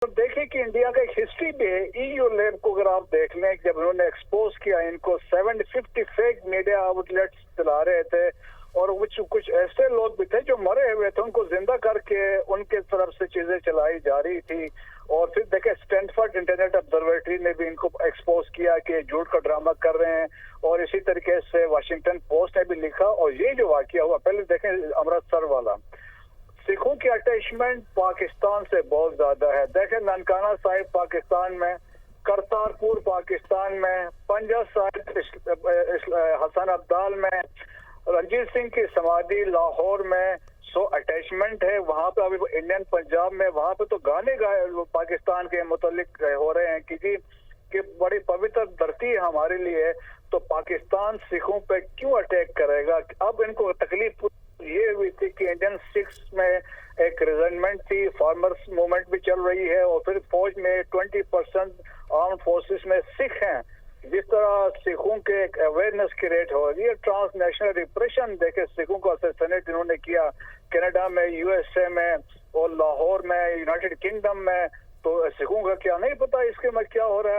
तो देखिए कि इंडिया का एक हिस्ट्री भी है। ईयू लैब को अगर आप देख लें, जब उन्होंने एक्सपोज किया इनको 750 फेक मीडिया आउटलेट्स चला रहे थे और कुछ ऐसे लोग भी थे जो मरे हुए थे, उनको जिंदा करके उनके तरफ से चीजें चलाई जा रही थी। और फिर देखे स्टैनफोर्ड इंटरनेट ऑब्जर्वेटरी ने भी इनको एक्सपोज किया कि झूठ का ड्रामा कर रहे हैं, और इसी तरीके से वाशिंगटन पोस्ट ने भी लिखा। और ये जो वाकया हुआ, पहले देखें अमृतसर वाला, सिखों की अटैचमेंट पाकिस्तान से बहुत ज्यादा है। देखें ननकाना साहिब पाकिस्तान में, करतारपुर पाकिस्तान में, पंजा साहिब हसन अब्दाल में, रंजीत सिंह की समाधि लाहौर में। सो अटैचमेंट है वहां पे। अभी इंडियन पंजाब में वहां पे तो गाने गाए पाकिस्तान के मुतालिक हो रहे हैं कि बड़ी पवित्र धरती है हमारे लिए, तो पाकिस्तान सिखों पे क्यों अटैक करेगा। अब इनको तकलीफ ये हुई थी कि इंडियन सिख्स में एक रिजनमेंट थी, फार्मर्स मूवमेंट भी चल रही है, और फिर फौज में 20% आर्म फोर्सेस में सिख हैं। जिस तरह सिखों के एक अवेयरनेस की रेट हो रही है, ट्रांसनेशनल रिप्रेशन देखे सिखों को असैसिनेट इन्होंने किया कनाडा में, यूएसए में और लाहौर में, यूनाइटेड किंगडम में। तो सिखों का क्या नहीं पता इसके में क्या हो रहा है।